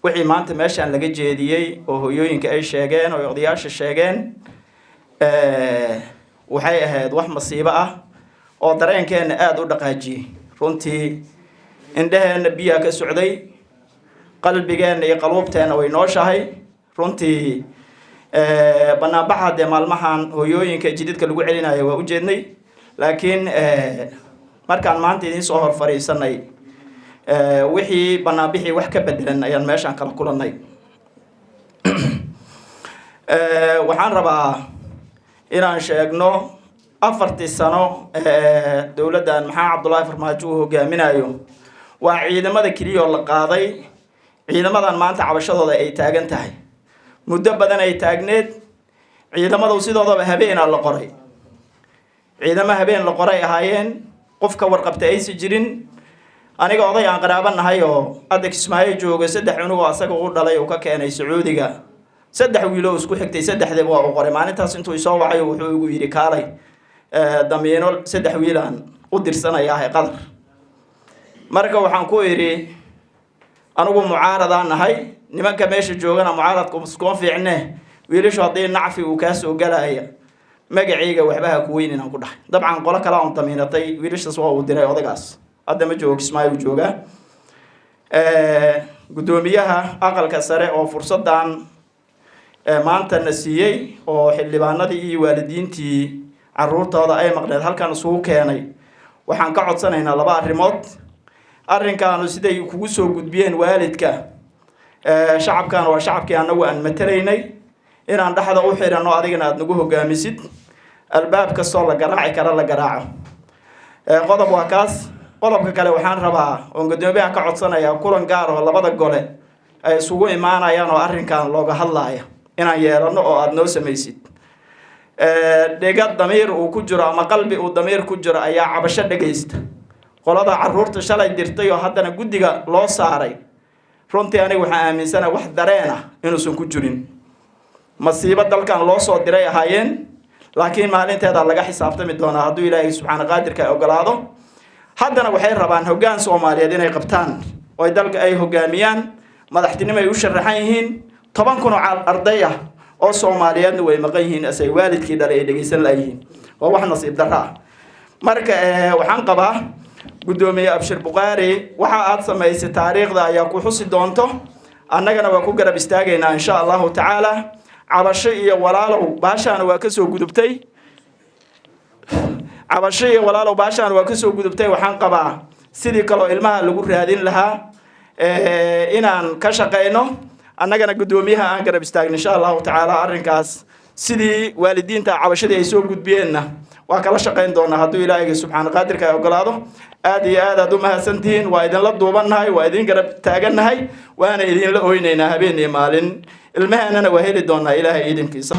wixii maanta meeshaan laga jeediyey oo hooyooyinka ay sheegeen oo odayaasha sheegeen waxay ahayd wax masiibo ah oo dareenkeena aad u dhaqaajiyey runtii indhaheena biyaa ka socday qalbigeena iyo qaluubteena way nooshahay runtii banaanbaxa dee maalmahan hooyooyinka jididka lagu celinayo waa u jeednay laakiin markaan maanta idiin soo hor fariisanay wixii banaanbixii wax ka bedelan ayaan meeshaan kala kulannay waxaan rabaa inaan sheegno 4 sano dowladdan maxaa Cabdullaahi Farmaajo uu hogaaminayo waa ciidamada kaliya oo la qaaday ciidamadan maanta cabashadooda ay taagan tahay muddo badan ay taagneed ciidamadu sidoodaba habeen la qoray ciidamada habeen la qoray ahaayeen qofka warqabta aysi jirin aniga oday aan qaraabanahay oo adeeg Ismaaciil jooga 3 cunug oo asaga uu dhalay oo ka keenay Sacuudiga 3 wiil oo isku xigtay 3 waa u qoray maalintaas intuu soo wacay wuxuu ugu yiri kaalay damiino 3 wiil aan u dirsanayaa qadar marka waxaan ku yiri anigu mucaaradaan nahay nimanka meesha joogana mucaaradku iskuma fiicne wiilashu hadii nacfi uu ka soo galaya magacayga waxba ha ku weyn inaan ku dhahay dabcan qolo kale aan damiinatay wiilashaas waa uu diray odagaas hadda ma joogo Ismaaciil jooga gudoomiyaha aqalka sare oo fursadan maanta na siiyay oo xildhibaanadii iyo waalidiintii caruurtooda ay maqneed halkan isugu keenay waxaan ka codsanaynaa 2 arrimood arrinkaanu siday kugu soo gudbiyeen waalidka shacabkan waa shacabkii anagu aan matalaynay inaan dhaxda u xirano adigana aad nagu hogaamisid albaabka soo la garaaci kara la garaaco qodob waa kaas qodobka kale waxaan rabaa oo gudoomiyaha ka codsanaya kulan gaar oo 2 gole ay isugu imaanayaan oo arrinkan looga hadlayo inaan yeelano oo aad noo samaysid deegad damiir uu ku jiro ama qalbi uu damiir ku jiro ayaa cabasho dhageysta qolada caruurta shalay dirtay oo haddana guddiga loo saaray runtii aniga waxaan aaminsanahay wax dareen ah inuusan ku jirin masiibo dalkan loo soo diray ahaayeen laakiin maalinteeda laga xisaabtami doonaa hadduu Ilaahay subxaanahu qaadirka ay ogolaado haddana waxay rabaan hoggaan Soomaaliyeed inay qabtaan oo dalka ay hogaamiyaan madaxtinimo ay u sharaxan yihiin 10 kun oo arday ah oo Soomaaliyeedna way maqan yihiin asay waalidkii dhalay dhageysan laayihiin waa wax nasiib darro ah marka waxaan qabaa gudoomiye Abshir Buqaari waxa aad samaysay taariikhda ayaa ku xusi doonto annagana waa ku garab istaagaynaa insha Allah taala cabasho iyo walaalow baashaan waa ka soo gudubtay cabasho iyo walaalow baashaan waa ka soo gudubtay waxaan qabaa sidii kale ilmaha lagu raadin lahaa inaan ka shaqeyno annagana gudoomiyaha aan garab istaagno insha Allah taala arrinkaas sidii waalidiinta cabashadii ay soo gudbiyeenna waa kala shaqeyn doonaa hadduu Ilaahay subxaanahu qaadirka ay ogolaado aad iyo aad u mahadsantihiin waa idin la duubanahay waa idin garab taaganahay waana idin la ooynaynaa habeen iyo maalin ilmaheennana waa heli doonaa Ilaahay idinkiisa